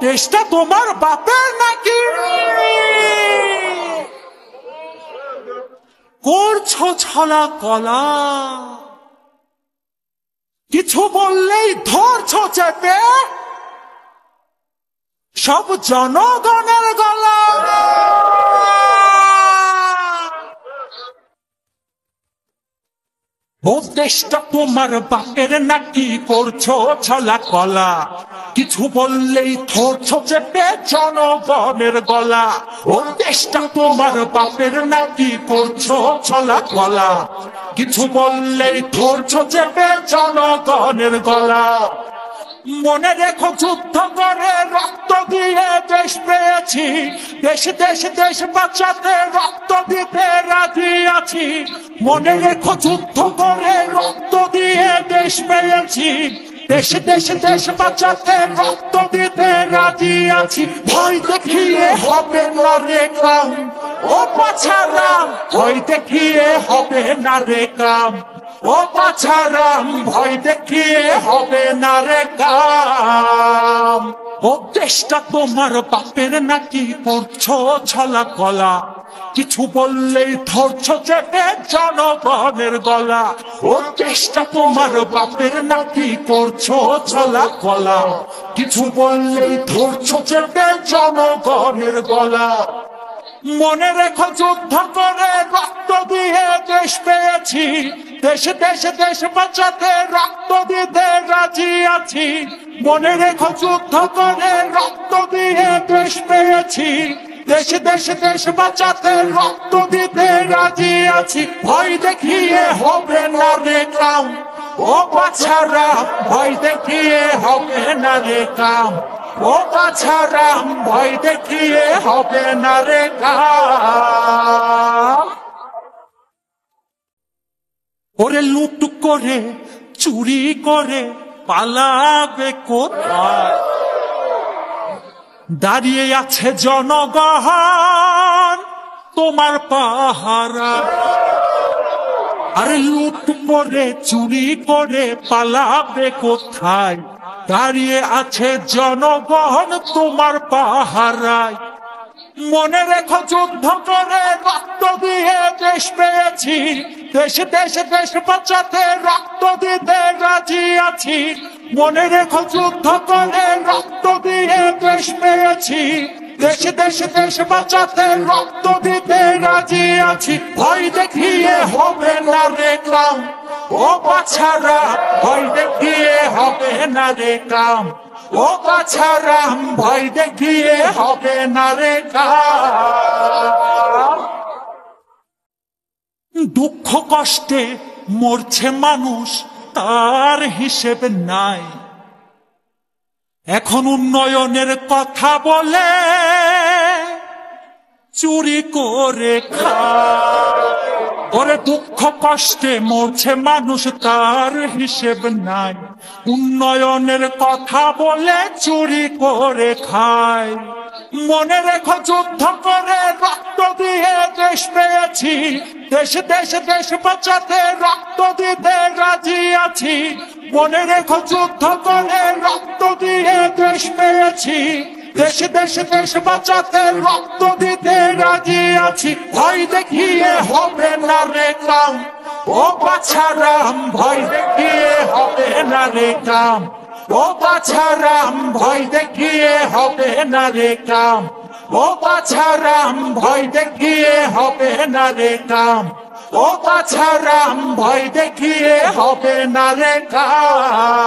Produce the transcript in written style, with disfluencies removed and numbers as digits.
দেশটা তোমার বাপের নাকি? করছো ছলা কলা, কিছু বললেই ধরছো চেপে সব জনগণের গলা। ও দেশটা তোমার বাপের নাকি? করছো ছলা কলা, কিছু বললেই ধরছো চেপে জনগণের গলা। ও দেশটা তোমার বাপের নাকি? করছো ছলা কলা, কিছু বললেই ধরছো চেপে জনগণের গলা। মনে রেখো যুদ্ধ করে রক্ত দিয়ে দেশ পেয়েছি, দেশ দেশ দেশ বাঁচাতে রক্ত দিতে রাজি আছি। মনে রেখো যুদ্ধ করে রক্ত দিয়ে দেশ পেয়েছি, দেশ দেশ দেশ বাঁচাতে রক্ত দিতে রাজি আছি। ভয় দেখিয়ে হবে না রে কাম, ও পাছারাম, ভয় দেখিয়ে হবে না রে কাম। ও পাছারাম, ভয় দেখিয়ে হবে না রে কাম। ও দেশটা তোমার বাপের নাকি? করছো ছলা কলা, কিছু বললেই ধরছো চেপে জনগণের গলা। ও দেশটা তোমার বাপের নাকি? করছো ছলা কলা, কিছু বললেই ধরছো চেপে জনগণের গলা। মনে রেখো যুদ্ধ করে রক্ত দিয়ে দেশ পেয়েছি, দেশ দেশ দেশ বাঁচাতে রক্ত দিতে রাজি আছি। মনে রেখো যুদ্ধ করে রক্ত দিয়ে দেশ পেয়েছি, দেশ দেশ দেশ বাঁচাতে রক্ত দিতে রাজি আছি। ভয় দেখিয়ে হবে না রে কাম, ও পাছারাম, ভয় দেখিয়ে হবে না রে কাম। ও পাছারাম, ভয় দেখিয়ে হবে না রে কাম। ওরে লুট করে চুরি করে পালাবে কোথায়? দাঁড়িয়ে আছে জনগণ তোমার পাহারা। আরে লুট করে চুরি করে পালাবে কোথায়? দাঁড়িয়ে আছে জনগণ তোমার পাহারায়। মনে রেখো যুদ্ধ করে রক্ত দিয়ে দেশ পেয়েছি, দেশ দেশ দেশ বাঁচাতে রক্ত দিতে রাজি আছি। মনে রেখো যুদ্ধ করে রক্ত দিয়ে দেশ পেয়েছি, দেশ দেশ দেশ বাঁচাতে রক্ত দিতে রাজি আছি। ভয় দেখিয়ে হবে না রে কাম, ও পাছারাম, ভয় দেখিয়ে হবে না রে কাম। ও পাছারাম, ভয় দেখিয়ে হবে না রে কাম। দুঃখ কষ্টে মরছে মানুষ, তার হিসেব নাই। এখন উন্নয়নের কথা বলে চুরি করে খায়। ওরে দুঃখ কষ্টে মরছে মানুষ, তার হিসেব নাই। উন্নয়নের কথা বলে চুরি করে খায়। মনে রেখো যুদ্ধ করে রক্ত দিয়ে দেশ পেয়েছি, দেশ দেশ দেশ বাঁচাতে রক্ত দিতে রাজি আছি। মনে রেখো যুদ্ধ করে রক্ত দিয়ে দেশ পেয়েছি, দেশ দেশ দেশ বাঁচাতে রক্ত দিতে রাজি আছি। ভয় দেখিয়ে হবে না রে কাম, ও পাছারাম, ভয় দেখিয়ে হবে না রে কাম। ও পাছারাম, ভয় দেখিয়ে হবে না রে কাম। ও পাছারাম, ভয় দেখিয়ে হবে না রে কাম। ও পাছারাম, ভয় দেখিয়ে হবে না রে কাম।